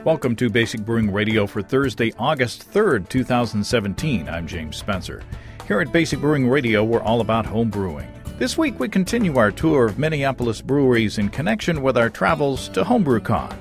Welcome to Basic Brewing Radio for Thursday, August 3rd, 2017. I'm James Spencer. Here at Basic Brewing Radio, we're all about home brewing. This week, we continue our tour of Minneapolis breweries in connection with our travels to HomebrewCon.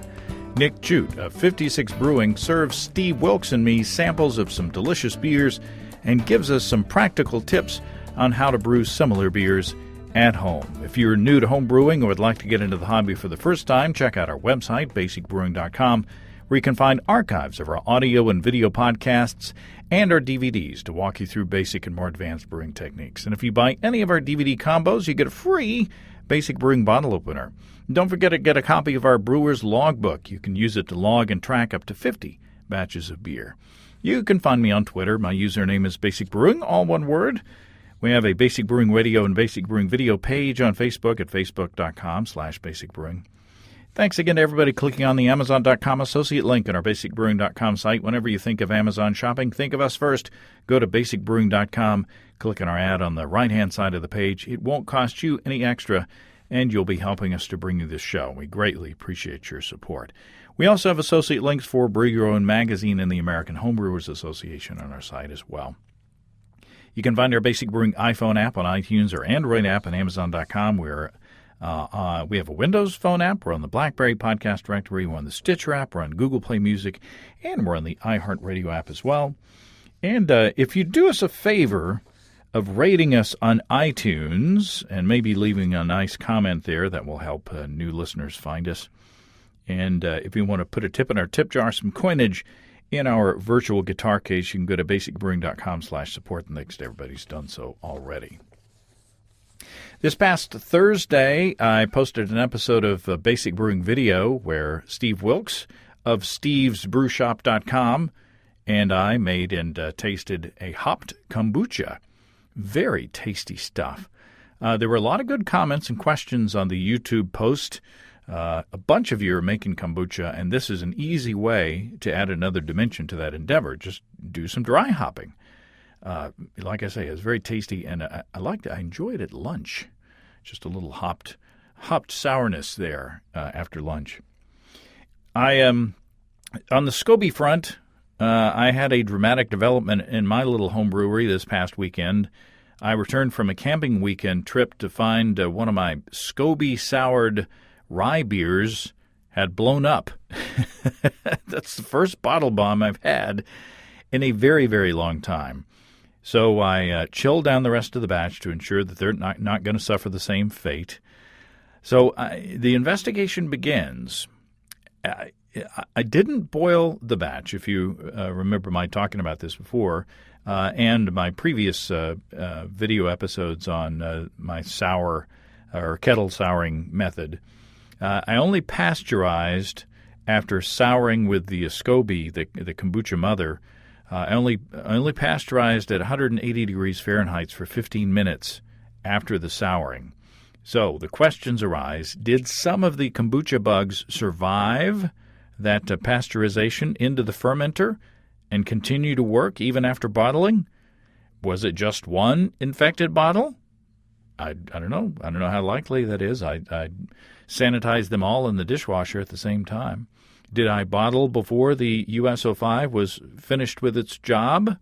Nick Chute of 56 Brewing serves Steve Wilkes and me samples of some delicious beers and gives us some practical tips on how to brew similar beers at home. If you're new to home brewing or would like to get into the hobby for the first time, check out our website, basicbrewing.com, where you can find archives of our audio and video podcasts and our DVDs to walk you through basic and more advanced brewing techniques. And if you buy any of our DVD combos, you get a free Basic Brewing bottle opener. And don't forget to get a copy of our Brewer's Logbook. You can use it to log and track up to 50 batches of beer. You can find me on Twitter. My username is Basic Brewing, all one word. We have a Basic Brewing Radio and Basic Brewing Video page on Facebook at facebook.com/basicbrewing. Thanks again to everybody clicking on the Amazon.com associate link on our basicbrewing.com site. Whenever you think of Amazon shopping, think of us first. Go to basicbrewing.com, click on our ad on the right-hand side of the page. It won't cost you any extra, and you'll be helping us to bring you this show. We greatly appreciate your support. We also have associate links for Brew Your Own Magazine and the American Homebrewers Association on our site as well. You can find our Basic Brewing iPhone app on iTunes or Android app on Amazon.com. We have a Windows Phone app. We're on the BlackBerry Podcast Directory. We're on the Stitcher app. We're on Google Play Music. And we're on the iHeartRadio app as well. And if you do us a favor of rating us on iTunes and maybe leaving a nice comment there, that will help new listeners find us. And if you want to put a tip in our tip jar, some coinage in our virtual guitar case, you can go to basicbrewing.com/support. And thanks to everybody who's done so already. This past Thursday, I posted an episode of Basic Brewing Video where Steve Wilkes of stevesbrewshop.com and I made and tasted a hopped kombucha. Very tasty stuff. There were a lot of good comments and questions on the YouTube post. A bunch of you are making kombucha, and this is an easy way to add another dimension to that endeavor. Just do some dry hopping. Like I say, it's very tasty, and I liked it. I enjoyed it at lunch. Just a little hopped sourness there after lunch. On the SCOBY front, I had a dramatic development in my little home brewery this past weekend. I returned from a camping weekend trip to find one of my SCOBY soured rye beers had blown up. That's the first bottle bomb I've had in a very, very long time. So I chilled down the rest of the batch to ensure that they're not going to suffer the same fate. So the investigation begins. I didn't boil the batch, if you remember my talking about this before, and my previous video episodes on my sour or kettle souring method. I only pasteurized after souring with the SCOBY, the kombucha mother. I only pasteurized at 180 degrees Fahrenheit for 15 minutes after the souring. So the questions arise, did some of the kombucha bugs survive that pasteurization into the fermenter and continue to work even after bottling? Was it just one infected bottle? I don't know. I don't know how likely that is. I sanitized them all in the dishwasher at the same time. Did I bottle before the US-05 was finished with its job,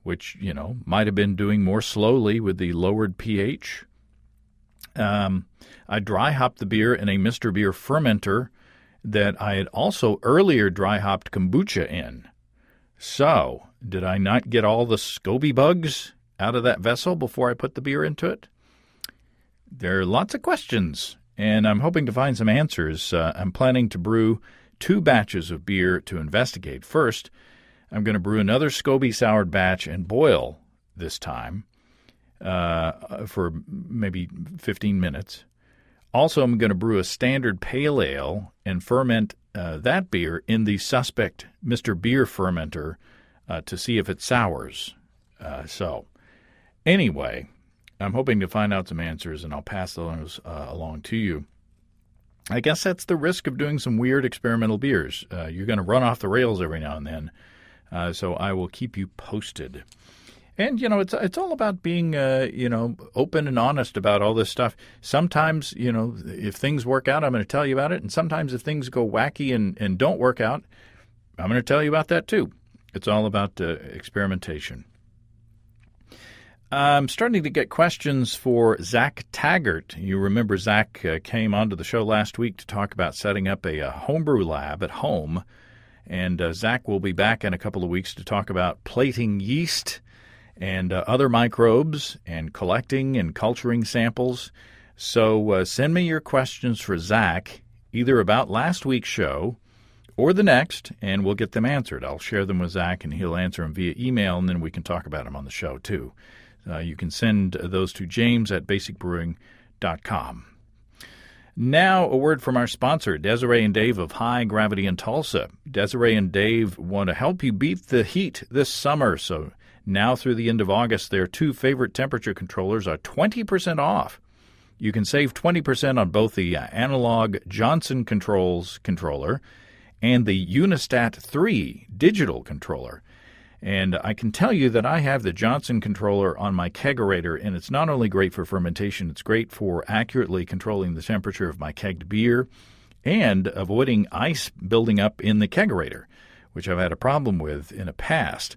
which, might have been doing more slowly with the lowered pH? I dry hopped the beer in a Mr. Beer fermenter that I had also earlier dry hopped kombucha in. So, did I not get all the SCOBY bugs out of that vessel before I put the beer into it? There are lots of questions, and I'm hoping to find some answers. I'm planning to brew 2 batches of beer to investigate. First, I'm going to brew another SCOBY soured batch and boil this time for maybe 15 minutes. Also, I'm going to brew a standard pale ale and ferment that beer in the suspect Mr. Beer fermenter to see if it sours. Anyway, I'm hoping to find out some answers, and I'll pass those along to you. I guess that's the risk of doing some weird experimental beers. You're going to run off the rails every now and then, so I will keep you posted. And, it's all about being, open and honest about all this stuff. Sometimes, if things work out, I'm going to tell you about it. And sometimes if things go wacky and don't work out, I'm going to tell you about that too. It's all about experimentation. I'm starting to get questions for Zach Taggart. You remember Zach came onto the show last week to talk about setting up a homebrew lab at home. And Zach will be back in a couple of weeks to talk about plating yeast and other microbes and collecting and culturing samples. So send me your questions for Zach, either about last week's show or the next, and we'll get them answered. I'll share them with Zach, and he'll answer them via email, and then we can talk about them on the show, too. You can send those to james@basicbrewing.com. Now, a word from our sponsor, Desiree and Dave of High Gravity in Tulsa. Desiree and Dave want to help you beat the heat this summer, so now through the end of August, their two favorite temperature controllers are 20% off. You can save 20% on both the analog Johnson Controls controller and the Unistat 3 digital controller. And I can tell you that I have the Johnson controller on my kegerator, and it's not only great for fermentation, it's great for accurately controlling the temperature of my kegged beer and avoiding ice building up in the kegerator, which I've had a problem with in the past.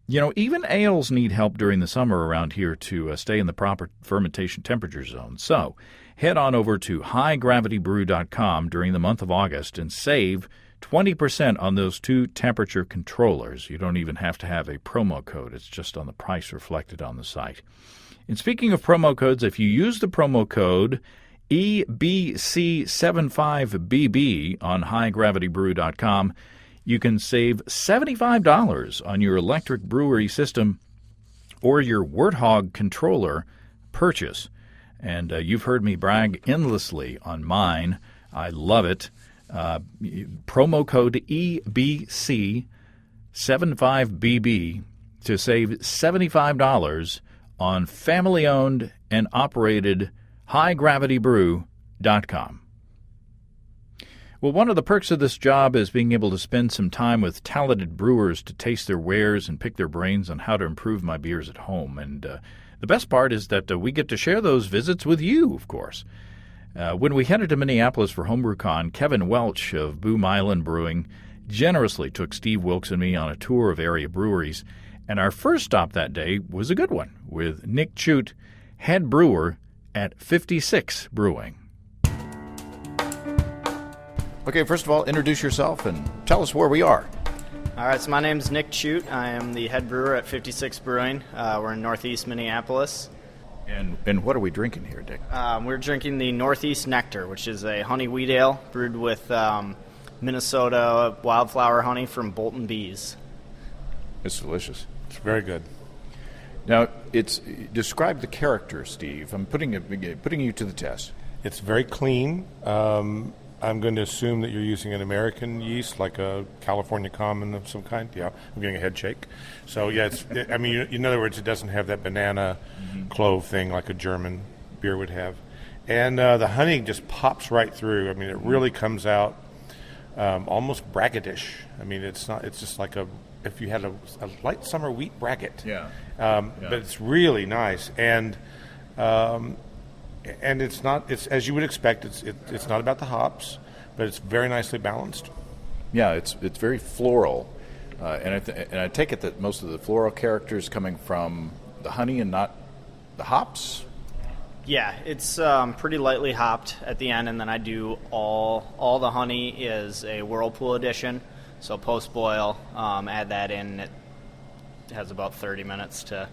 Even ales need help during the summer around here to stay in the proper fermentation temperature zone. So head on over to highdgravitybrew.com during the month of August and save 20% on those two temperature controllers. You don't even have to have a promo code. It's just on the price reflected on the site. And speaking of promo codes, if you use the promo code EBC75BB on highdgravitybrew.com, you can save $75 on your electric brewery system or your Warthog controller purchase. And you've heard me brag endlessly on mine. I love it. Promo code EBC75BB to save $75 on family-owned and operated highdgravitybrew.com. Well, one of the perks of this job is being able to spend some time with talented brewers to taste their wares and pick their brains on how to improve my beers at home. And the best part is that we get to share those visits with you, of course. When we headed to Minneapolis for HomebrewCon, Kevin Welch of Boom Island Brewing generously took Steve Wilkes and me on a tour of area breweries, and our first stop that day was a good one with Nick Chute, head brewer at 56 Brewing. Okay, first of all, introduce yourself and tell us where we are. All right, so my name's Nick Chute. I am the head brewer at 56 Brewing. We're in northeast Minneapolis. And what are we drinking here, Dick? We're drinking the Northeast Nectar, which is a honey wheat ale brewed with Minnesota wildflower honey from Bolton Bees. It's delicious. It's very good. Now, describe the character, Steve. I'm putting you to the test. It's very clean. I'm going to assume that you're using an American yeast, like a California Common of some kind. Yeah, I'm getting a head shake. So, yeah, in other words, it doesn't have that banana clove thing like a German beer would have. And the honey just pops right through. I mean, it really comes out almost braggotish. I mean, it's just like if you had a light summer wheat braggot. Yeah. But it's really nice. And it's as you would expect. It's not about the hops, but it's very nicely balanced. Yeah, it's very floral, and I take it that most of the floral character is coming from the honey and not the hops. Yeah, it's pretty lightly hopped at the end, and then I do all the honey is a Whirlpool edition. So post boil, add that in. It has about 30 minutes to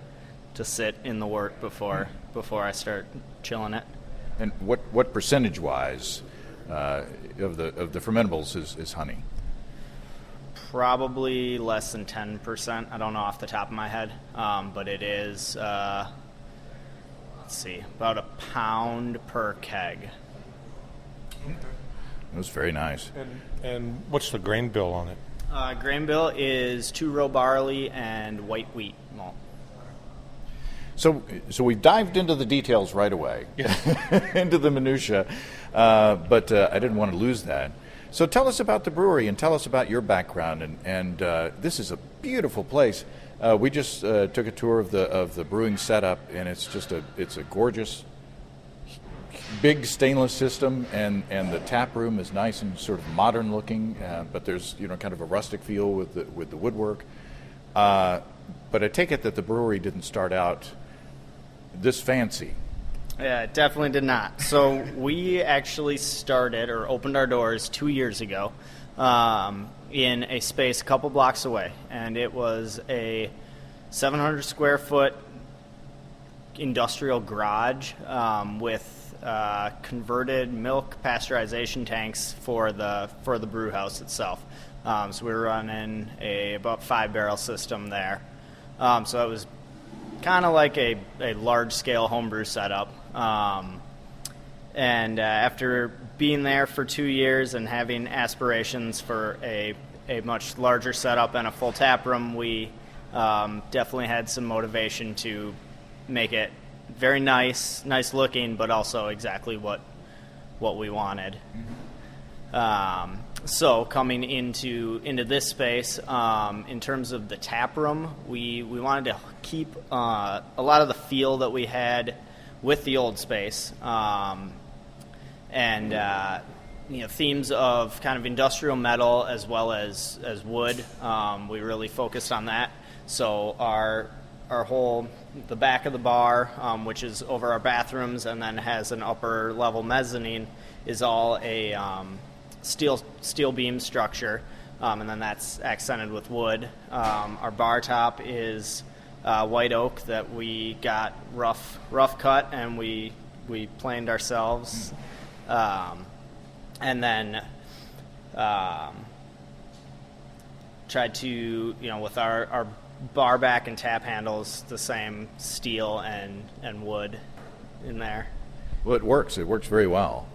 sit in the wort before I start chilling it. And what percentage-wise of the fermentables is honey? Probably less than 10%. I don't know off the top of my head, but it is. Let's see, about a pound per keg. It was very nice. And what's the grain bill on it? Grain bill is 2-row barley and white wheat malt. So we dived into the details right away, into the minutia, but I didn't want to lose that. So tell us about the brewery and tell us about your background. And this is a beautiful place. We just took a tour of the brewing setup, and it's a gorgeous, big stainless system, and the tap room is nice and sort of modern looking, but there's kind of a rustic feel with the woodwork. But I take it that the brewery didn't start out this fancy. Yeah, it definitely did not. So we actually started or opened our doors 2 years ago in a space a couple blocks away, and it was a 700 square foot industrial garage with converted milk pasteurization tanks for the brew house itself. So we were running about 5-barrel system there. So it was kind of like a large-scale homebrew setup. And after being there for 2 years and having aspirations for a much larger setup and a full tap room, we definitely had some motivation to make it very nice looking, but also exactly what we wanted. So coming into this space, in terms of the tap room, we wanted to keep a lot of the feel that we had with the old space, and themes of kind of industrial metal as well as wood. We really focused on that. So our whole the back of the bar, which is over our bathrooms and then has an upper level mezzanine, is all a steel beam structure, and then that's accented with wood. Our bar top is white oak that we got rough cut, and we planed ourselves, and then tried to with our bar back and tap handles the same steel and wood in there. Well, it works very well.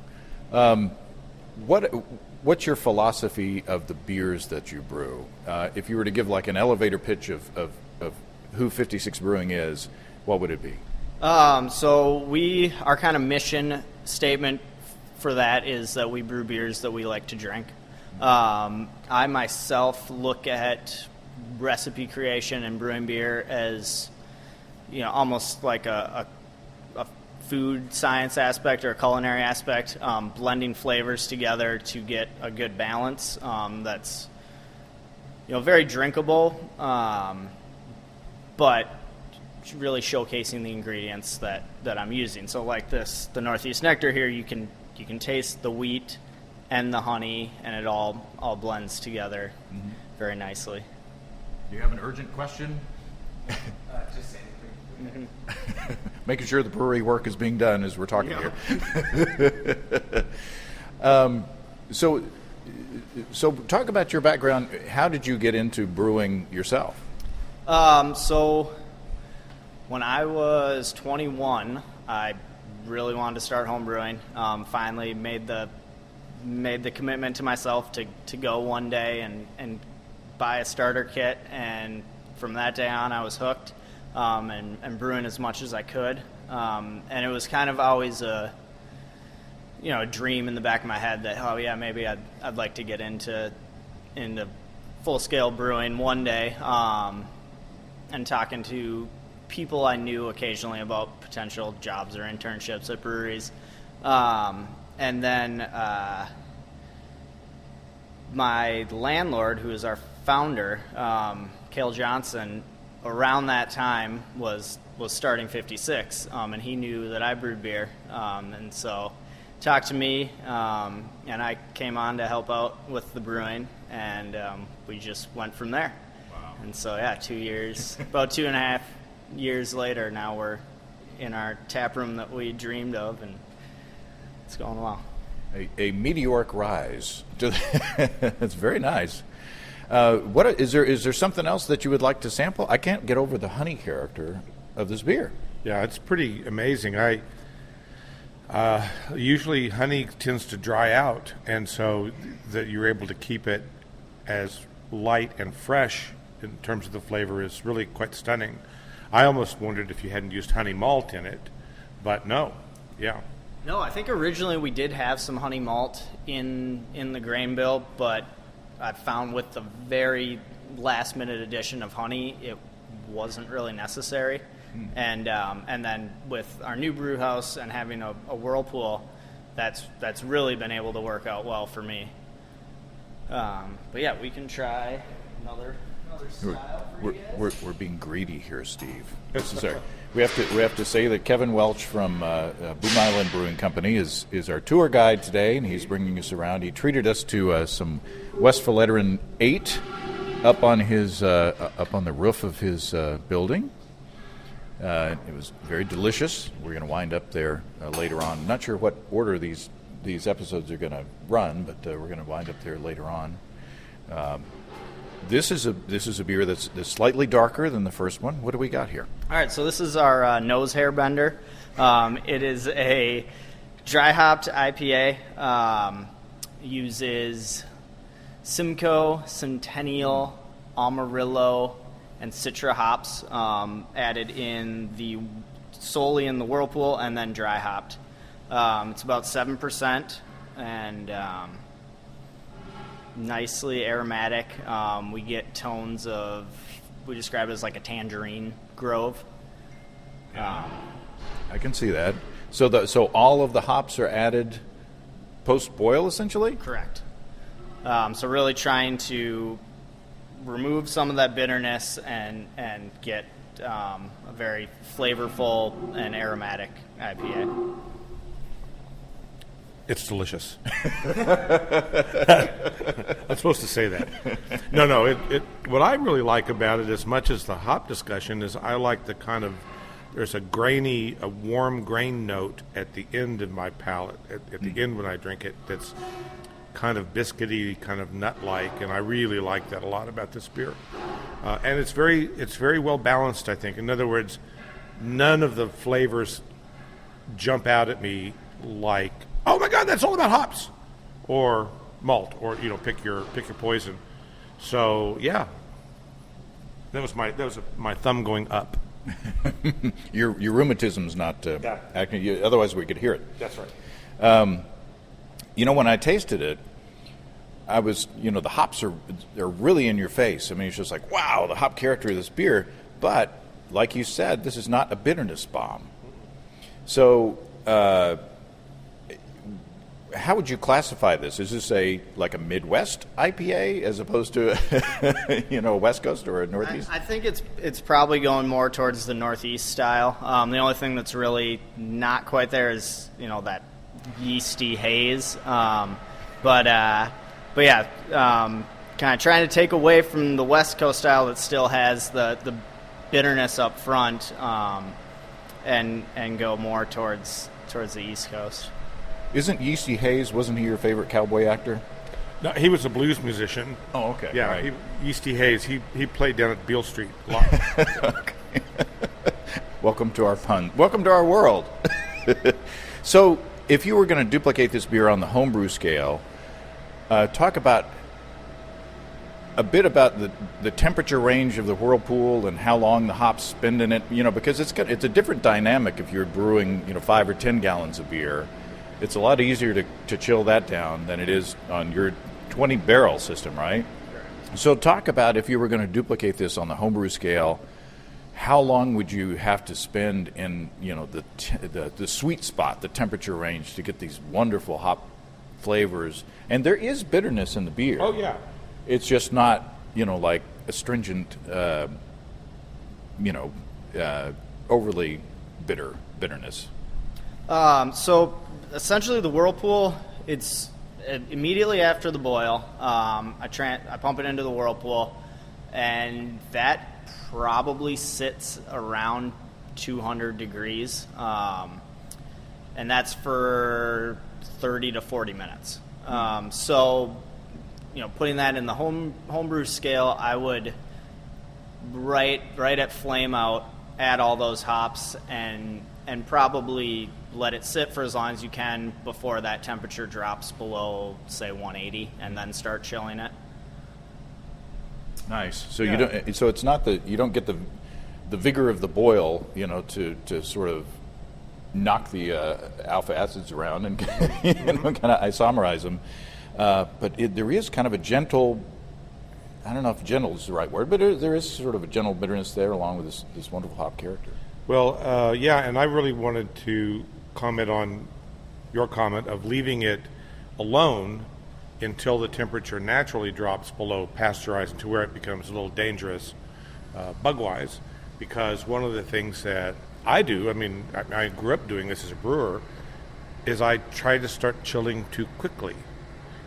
What's your philosophy of the beers that you brew? If you were to give like an elevator pitch of who 56 Brewing is, what would it be? So our kind of mission statement for that is that we brew beers that we like to drink. I myself look at recipe creation and brewing beer as almost like a food science aspect or a culinary aspect, blending flavors together to get a good balance that's very drinkable, but really showcasing the ingredients that I'm using. So like the Northeast Nectar here, you can taste the wheat and the honey, and it all blends together very nicely. Do you have an urgent question? Just saying. Making sure the brewery work is being done as we're talking here. So talk about your background. How did you get into brewing yourself? So when I was 21, I really wanted to start home brewing. Finally made the commitment to myself to go one day and buy a starter kit, and from that day on I was hooked, and brewing as much as I could, and it was kind of always a dream in the back of my head that maybe I'd like to get into full scale brewing one day, and talking to people I knew occasionally about potential jobs or internships at breweries, and then my landlord, who is our founder, Cale Johnson, around that time was starting 56, and he knew that I brewed beer, and so talked to me, and I came on to help out with the brewing, and we just went from there. Wow. And so about 2.5 years later, now we're in our tap room that we dreamed of, and it's going well. A meteoric rise. That's very nice. What is there something else that you would like to sample? I can't get over the honey character of this beer. Yeah, it's pretty amazing. Usually honey tends to dry out, and so that you're able to keep it as light and fresh in terms of the flavor is really quite stunning. I almost wondered if you hadn't used honey malt in it, but no. Yeah. No, I think originally we did have some honey malt in the grain bill, but I found with the very last minute addition of honey, it wasn't really necessary. And then with our new brew house and having a whirlpool, that's really been able to work out well for me. But yeah, we can try another style for you guys. We're being greedy here, Steve. This is our. We have to say that Kevin Welch from Boom Island Brewing Company is our tour guide today, and he's bringing us around. He treated us to some Westphaletteren 8 up on the roof of his building. It was very delicious. We're going to wind up there later on. I'm not sure what order these episodes are going to run, but we're going to wind up there later on. This is a beer that's slightly darker than the first one. What do we got here? All right, so this is our nose hair bender. It is a dry hopped IPA. Uses Simcoe, Centennial, Amarillo, and Citra hops added solely in the whirlpool and then dry hopped. It's about 7% and nicely aromatic. We get tones we describe it as like a tangerine grove. I can see that. So all of the hops are added post-boil, essentially? Correct. So really trying to remove some of that bitterness and get a very flavorful and aromatic IPA. It's delicious. I'm supposed to say that. No. It what I really like about it, as much as the hop discussion, is I like the kind of, there's a warm grain note at the end of my palate, at the end when I drink it, that's kind of biscuity, kind of nut-like, and I really like that a lot about this beer. And it's very well balanced, I think. In other words, none of the flavors jump out at me like, oh my God, that's all about hops, or malt, or pick your poison. So yeah, that was my thumb going up. Your rheumatism's not acting. Otherwise, we could hear it. That's right. When I tasted it, I was, the hops are really in your face. I mean, it's just like, wow, the hop character of this beer. But like you said, this is not a bitterness bomb. So, how would you classify this? Is this a Midwest IPA as opposed to a West Coast or a Northeast? I think it's probably going more towards the Northeast style. The only thing that's really not quite there is that yeasty haze. But yeah, kind of trying to take away from the West Coast style that still has the bitterness up front, and go more towards the East Coast. Isn't Yeasty Hayes, wasn't he your favorite cowboy actor? No, he was a blues musician. Oh, okay. Yeah, right. Yeasty Hayes, he played down at Beale Street a lot. Okay. Welcome to our pun. Welcome to our world. So, if you were going to duplicate this beer on the homebrew scale, talk a bit about the temperature range of the whirlpool and how long the hops spend in it. Because it's a different dynamic if you're brewing 5 or 10 gallons of beer. It's a lot easier to chill that down than it is on your 20-barrel system, right? Correct. So talk about, if you were going to duplicate this on the homebrew scale, how long would you have to spend in the sweet spot, the temperature range, to get these wonderful hop flavors? And there is bitterness in the beer. Oh yeah, it's just not like astringent, overly bitterness. So essentially, the whirlpool, it's immediately after the boil. I pump it into the whirlpool, and that probably sits around 200 degrees, and that's for 30 to 40 minutes. So, putting that in the homebrew scale, I would right at flame out, add all those hops, and probably let it sit for as long as you can before that temperature drops below, say, 180, and then start chilling it. Nice. So you don't. So it's not you don't get the vigor of the boil, to sort of knock the alpha acids around and kind of isomerize them. But there is kind of a gentle. I don't know if gentle is the right word, but there is sort of a gentle bitterness there along with this wonderful hop character. Well, yeah, and I really wanted to comment on your comment of leaving it alone until the temperature naturally drops below pasteurized to where it becomes a little dangerous bug-wise, because one of the things that I do, I mean, I grew up doing this as a brewer, is I try to start chilling too quickly.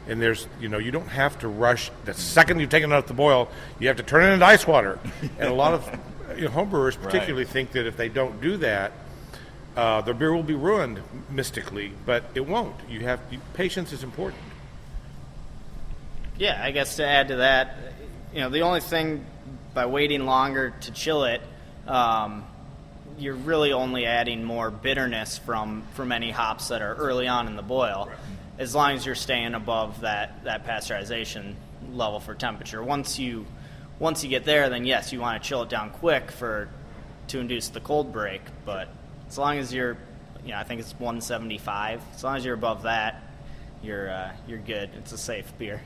And there's, you don't have to rush. The second you've taken it out the boil, you have to turn it into ice water. And a lot of homebrewers particularly think that if they don't do that, their beer will be ruined mystically, but it won't. Patience is important. Yeah, I guess to add to that, the only thing by waiting longer to chill it, you're really only adding more bitterness from any hops that are early on in the boil, right, as long as you're staying above that pasteurization level for temperature. Once you get there, then yes, you want to chill it down quick to induce the cold break, but as long as you're, I think it's 175, as long as you're above that, you're good. It's a safe beer.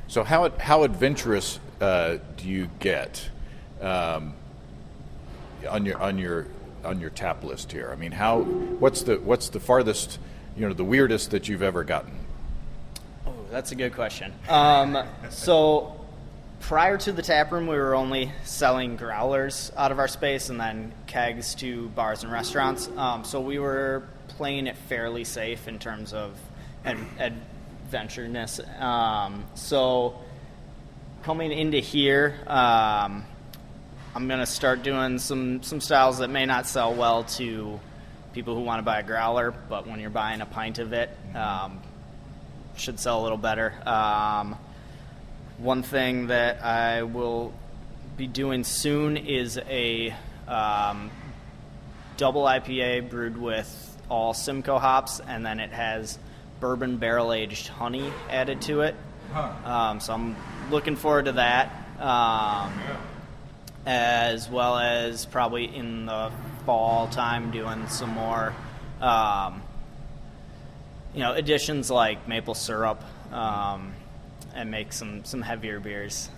So how adventurous do you get on your tap list here? I mean, what's the farthest, the weirdest that you've ever gotten? Oh, that's a good question. So prior to the tap room, we were only selling growlers out of our space and then kegs to bars and restaurants. So we were playing it fairly safe in terms of adventureness. So coming into here, I'm going to start doing some styles that may not sell well to people who want to buy a growler, but when you're buying a pint of it, should sell a little better. One thing that I will be doing soon is a double IPA brewed with all Simcoe hops, and then it has bourbon barrel-aged honey added to it. So I'm looking forward to that, as well as probably in the fall time doing some more, additions like maple syrup, and make some heavier beers.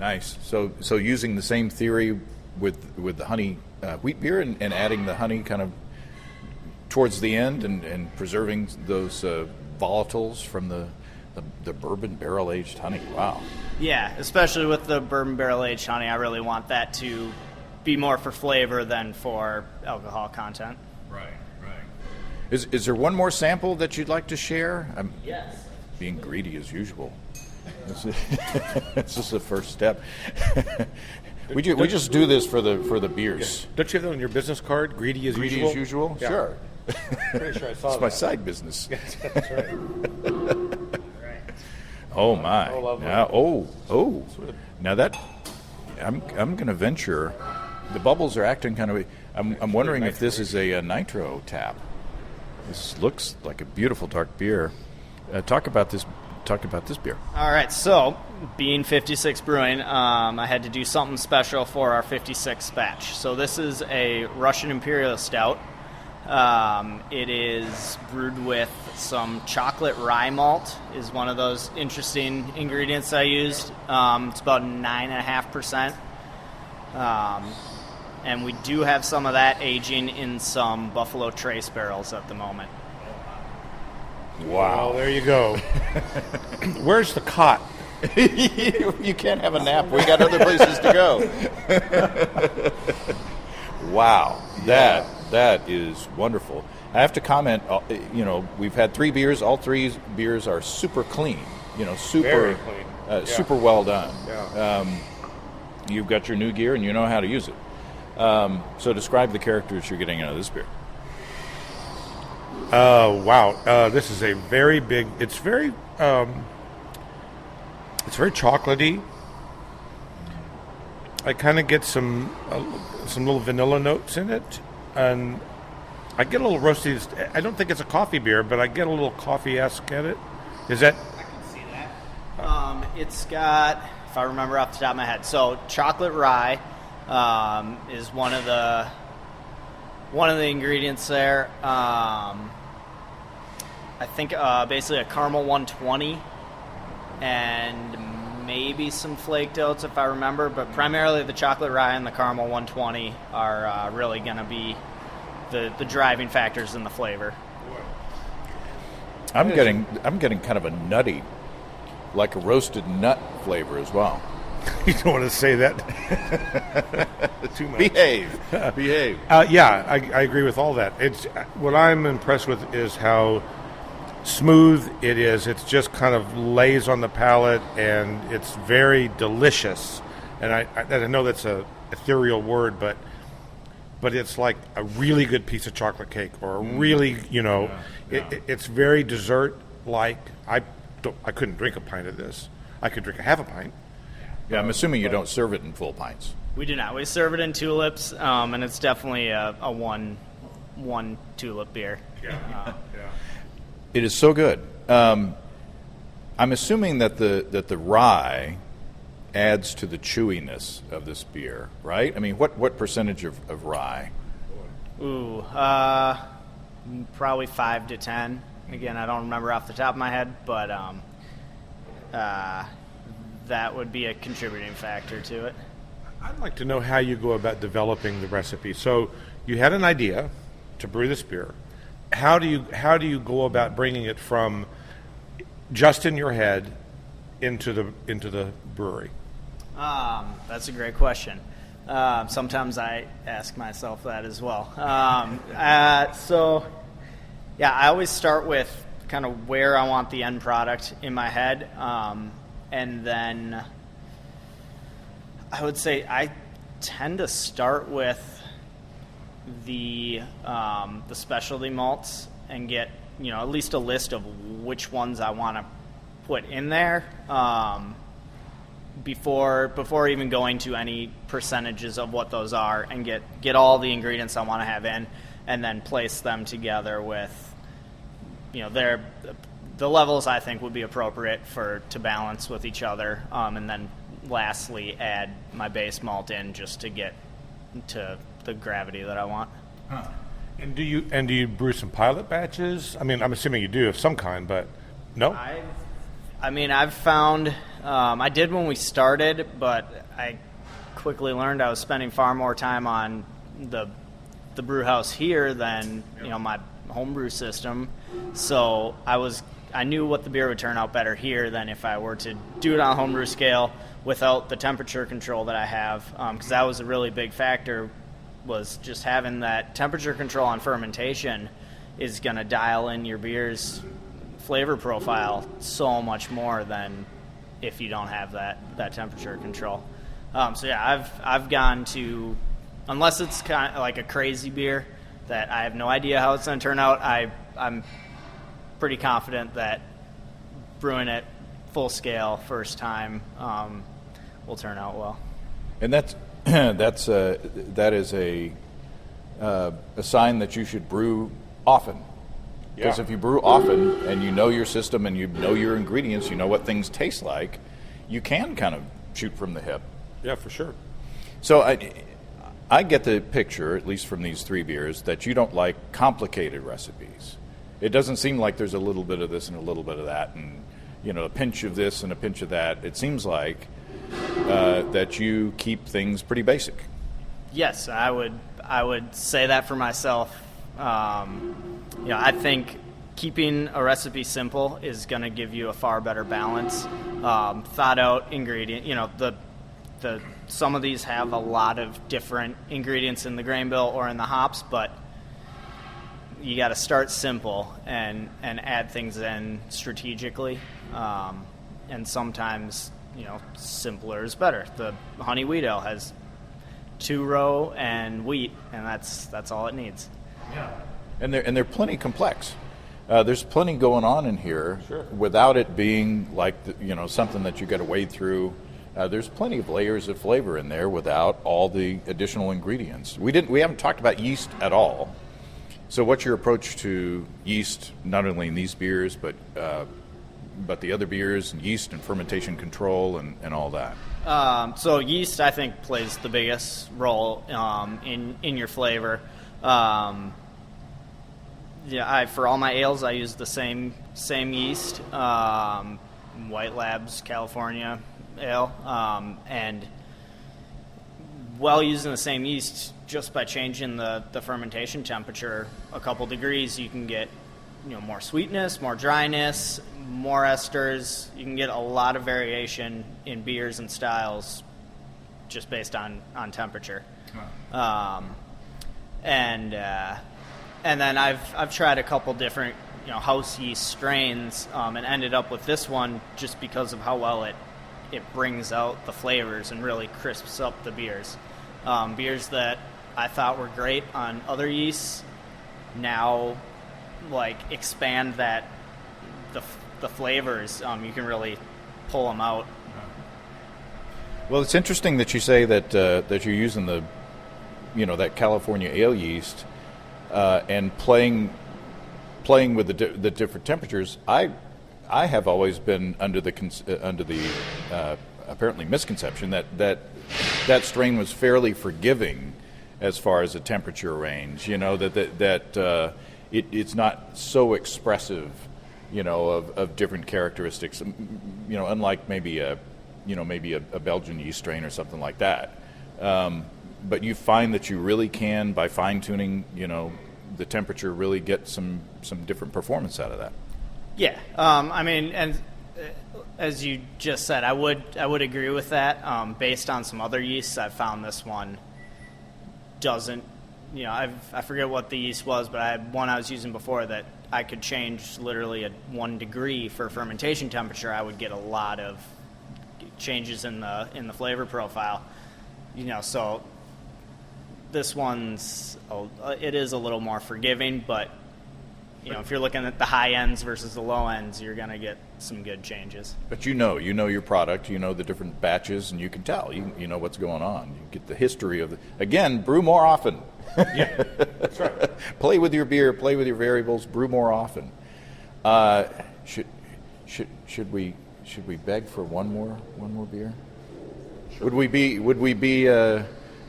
Nice. So using the same theory with the honey wheat beer and adding the honey kind of towards the end and preserving those volatiles from the bourbon barrel-aged honey. Wow. Yeah, especially with the bourbon barrel-aged honey, I really want that to be more for flavor than for alcohol content. Right. Is there one more sample that you'd like to share? Yes. Being greedy as usual. This is the first step. We just do this for the beers. Yeah. Don't you have that on your business card? Greedy as usual? Yeah. Sure. Pretty sure I saw it's that. my side business. Yes, that's right. Oh my! Now that I'm going to venture. The bubbles are acting kind of. I'm wondering if this is a nitro tap. This looks like a beautiful dark beer. Talk about this beer. All right, so being 56 Brewing, I had to do something special for our 56 batch. So this is a Russian Imperial Stout. It is brewed with some chocolate rye malt, is one of those interesting ingredients I used. It's about 9.5%. And we do have some of that aging in some Buffalo Trace barrels at the moment. Wow, there you go. Where's the cot? You can't have a nap. We got other places to go. Wow, that is wonderful. I have to comment. We've had 3 beers. All 3 beers are super clean. Very clean. Super well done. Yeah. You've got your new gear and you know how to use it. So describe the characters you're getting out of this beer. Wow. This is a very big. It's very chocolatey. I kind of get some little vanilla notes in it, and I get a little roasty. I don't think it's a coffee beer, but I get a little coffee-esque at it. Is that? I can see that. It's got, if I remember off the top of my head, so chocolate rye is one of the ingredients there. I think basically a caramel 120 and maybe some flaked oats if I remember, but primarily the chocolate rye and the caramel 120 are really going to be the driving factors in the flavor. I'm getting kind of a nutty, like a roasted nut flavor as well. You don't want to say that too much. Behave. Yeah, I agree with all that. It's what I'm impressed with is how smooth it is. It's just kind of lays on the palate, and it's very delicious. And I know that's a ethereal word, but it's like a really good piece of chocolate cake, or a really, it's very dessert-like. I couldn't drink a pint of this. I could drink a half a pint. Yeah, I'm assuming you don't serve it in full pints. We do not. We serve it in tulips, and it's definitely a one tulip beer. Yeah. It is so good. I'm assuming that the rye adds to the chewiness of this beer, right? I mean, what percentage of rye? Ooh, probably 5 to 10. Again, I don't remember off the top of my head, but that would be a contributing factor to it. I'd like to know how you go about developing the recipe. So you had an idea to brew this beer. How do you go about bringing it from just in your head into the brewery? That's a great question. Sometimes I ask myself that as well. So, yeah, I always start with kind of where I want the end product in my head, and then I would say I tend to start with the specialty malts and get at least a list of which ones I want to put in there before even going to any percentages of what those are, and get all the ingredients I want to have in, and then place them together with the levels I think would be appropriate to balance with each other, and then lastly add my base malt in just to get to the gravity that I want. Huh. And do you brew some pilot batches? I mean, I'm assuming you do of some kind, but no? I've found I did when we started, but I quickly learned I was spending far more time on the brew house here than my homebrew system. So I knew what the beer would turn out better here than if I were to do it on a homebrew scale without the temperature control that I have, because that was a really big factor, was just having that temperature control on fermentation is going to dial in your beer's flavor profile so much more than if you don't have that temperature control. So yeah, I've gone to, unless it's kind of like a crazy beer that I have no idea how it's going to turn out, I'm pretty confident that brewing it full scale first time will turn out well. And that is a sign that you should brew often. Because if you brew often and you know your system and you know your ingredients, you know what things taste like, you can kind of shoot from the hip. Yeah, for sure. So I get the picture, at least from these three beers, that you don't like complicated recipes. It doesn't seem like there's a little bit of this and a little bit of that, and a pinch of this and a pinch of that. It seems like that you keep things pretty basic. Yes, I would say that for myself. I think keeping a recipe simple is going to give you a far better balance. Thought out ingredient. Some of these have a lot of different ingredients in the grain bill or in the hops, but you got to start simple and add things in strategically. And sometimes simpler is better. The honey wheat ale has 2-row and wheat, and that's all it needs. Yeah. And they're plenty complex. There's plenty going on in here, sure, without it being like something that you got to wade through. There's plenty of layers of flavor in there without all the additional ingredients. We haven't talked about yeast at all. So what's your approach to yeast, not only in these beers, but the other beers, and yeast and fermentation control and all that? So yeast, I think, plays the biggest role in your flavor. For all my ales, I use the same yeast, White Labs, California. ale, and while using the same yeast, just by changing the fermentation temperature a couple degrees, you can get more sweetness, more dryness, more esters. You can get a lot of variation in beers and styles just based on temperature. Wow. And then I've tried a couple different house yeast strains, and ended up with this one just because of how well it brings out the flavors and really crisps up the beers. Beers that I thought were great on other yeasts now expand the flavors. You can really pull them out. Well, it's interesting that you say that you're using that California ale yeast and playing with the different temperatures. I have always been under the apparently misconception that strain was fairly forgiving as far as the temperature range. That it's not so expressive, of different characteristics. Unlike maybe a Belgian yeast strain or something like that. But you find that you really can, by fine tuning, the temperature, really get some different performance out of that. Yeah, and as you just said, I would agree with that. Based on some other yeasts, I've found this one doesn't. I forget what the yeast was, but I had one I was using before that I could change literally at 1 degree for fermentation temperature. I would get a lot of changes in the flavor profile. So this one's it is a little more forgiving, but if you're looking at the high ends versus the low ends, you're going to get some good changes. But you know your product, the different batches, and you can tell. You know what's going on. You get the history of again, brew more often. Yeah, that's right. Play with your beer, play with your variables, brew more often. Should we beg for one more beer? Sure. Would we be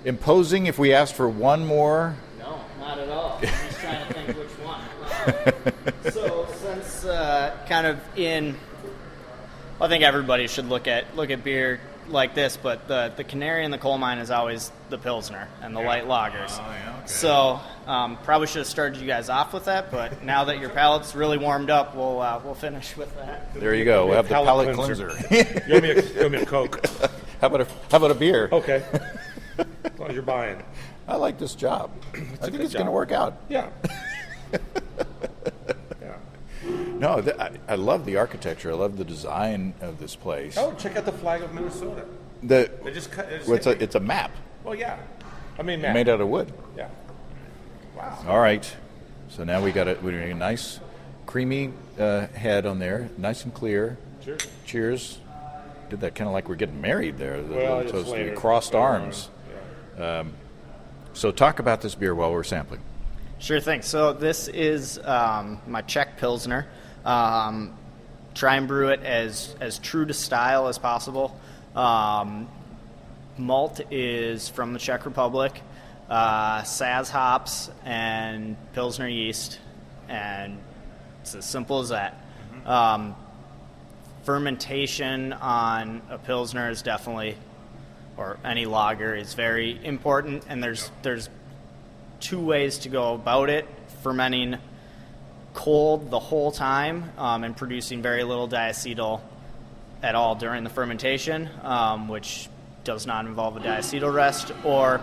imposing if we asked for one more? No, not at all. I'm just trying to think which one. So since kind of I think everybody should look at beer like this, but the canary in the coal mine is always the Pilsner and the light lagers. Oh, yeah, okay. So probably should have started you guys off with that, but now that your palate's really warmed up, we'll finish with that. There you go. We'll have the palate cleanser. Give me a Coke. How about a beer? Okay. As long as you're buying. I like this job. I think it's going to work out. Yeah. No, I love the architecture. I love the design of this place. Oh, check out the flag of Minnesota. It's a map. Well, yeah. Map. Made out of wood. Yeah. Wow. All right. So now we got a nice, creamy head on there, nice and clear. Cheers. Cheers. Did that kind of like we're getting married there. Well, supposed to be crossed arms. Yeah. So talk about this beer while we're sampling. Sure thing. So this is my Czech Pilsner. Try and brew it as true to style as possible. Malt is from the Czech Republic, Saz hops, and Pilsner yeast, and it's as simple as that. Mm-hmm. Fermentation on a Pilsner is definitely, or any lager, is very important, and there's two ways to go about it: fermenting cold the whole time and producing very little diacetyl at all during the fermentation, which does not involve a diacetyl rest, or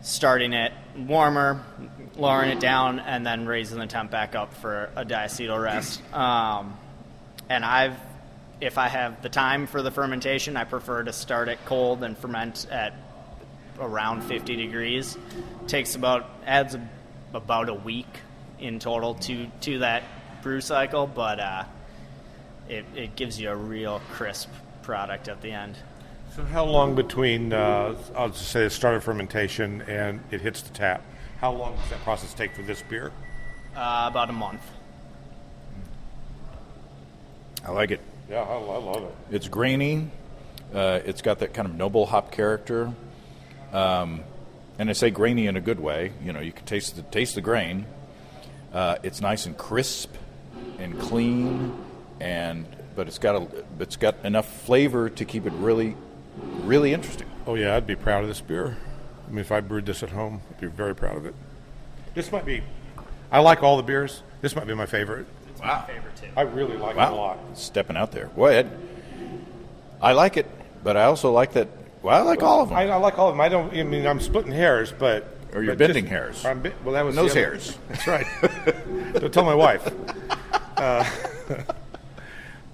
starting it warmer, lowering it down, and then raising the temp back up for a diacetyl rest. And if I have the time for the fermentation, I prefer to start it cold and ferment at around 50 degrees. Adds about a week in total to that brew cycle, but it gives you a real crisp product at the end. So how long between, I'll just say the start of fermentation and it hits the tap, how long does that process take for this beer? About a month. I like it. Yeah, I love it. It's grainy. It's got that kind of noble hop character. And I say grainy in a good way. You can taste the grain. It's nice and crisp and clean and but it's got enough flavor to keep it really, really interesting. Oh, yeah, I'd be proud of this beer. I mean, if I brewed this at home, I'd be very proud of it. This might be, I like all the beers. This might be my favorite. It's my favorite too. I really like it a lot. Stepping out there. Go ahead. I like it, but I also like that. Well, I like all of them. I like all of them. I'm splitting hairs, but. Or you're bending hairs. Well, that was nose hairs. That's right. Don't tell my wife.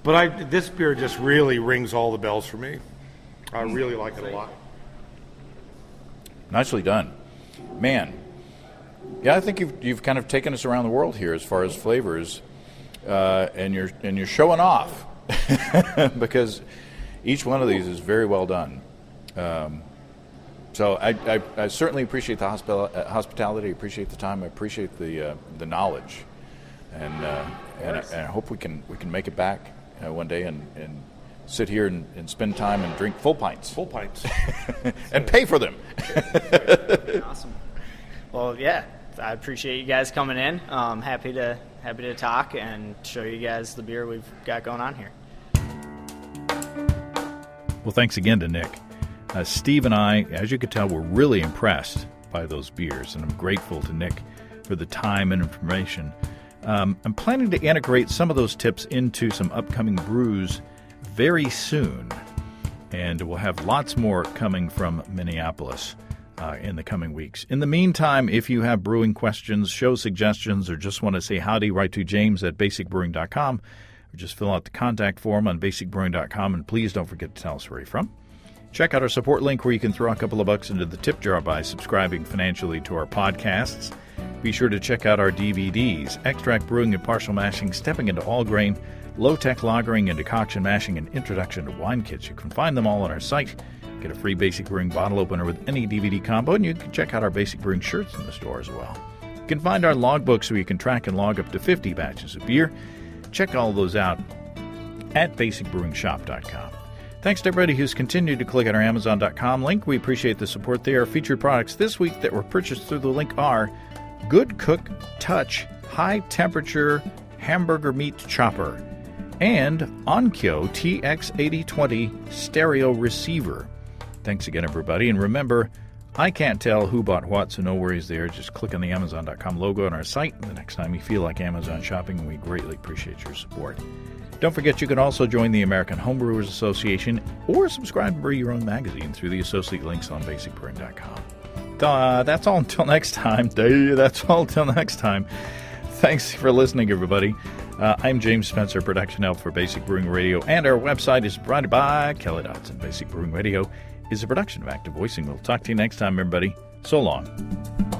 But this beer just really rings all the bells for me. I really like it a lot. Nicely done, man. Yeah, I think you've kind of taken us around the world here as far as flavors, and you're showing off because each one of these is very well done. So I certainly appreciate the hospitality. I appreciate the time. I appreciate the knowledge, and I hope we can make it back one day and sit here and spend time and drink full pints, and pay for them. Awesome. Well, yeah, I appreciate you guys coming in. Happy to talk and show you guys the beer we've got going on here. Well, thanks again to Nick. Steve and I, as you could tell, were really impressed by those beers, and I'm grateful to Nick for the time and information. I'm planning to integrate some of those tips into some upcoming brews very soon, and we'll have lots more coming from Minneapolis in the coming weeks. In the meantime, if you have brewing questions, show suggestions, or just want to say howdy, write to james@basicbrewing.com, or just fill out the contact form on basicbrewing.com, and please don't forget to tell us where you're from. Check out our support link where you can throw a couple of bucks into the tip jar by subscribing financially to our podcasts. Be sure to check out our DVDs, Extract Brewing and Partial Mashing, Stepping into All Grain, Low-Tech Lagering and Decoction Mashing, and Introduction to Wine Kits. You can find them all on our site. Get a free Basic Brewing bottle opener with any DVD combo, and you can check out our Basic Brewing shirts in the store as well. You can find our logbooks where you can track and log up to 50 batches of beer. Check all those out at basicbrewingshop.com. Thanks to everybody who's continued to click on our Amazon.com link. We appreciate the support there. Featured products this week that were purchased through the link are Good Cook Touch High Temperature Hamburger Meat Chopper and Onkyo TX8020 Stereo Receiver. Thanks again, everybody. And remember, I can't tell who bought what, so no worries there. Just click on the Amazon.com logo on our site the next time you feel like Amazon shopping, and we greatly appreciate your support. Don't forget you can also join the American Homebrewers Association or subscribe to Brew Your Own magazine through the associate links on basicbrewing.com. That's all until next time. Thanks for listening, everybody. I'm James Spencer, production help for Basic Brewing Radio, and our website is provided by Kelly Dodson. Basic Brewing Radio is a production of Active Voicing. We'll talk to you next time, everybody. So long.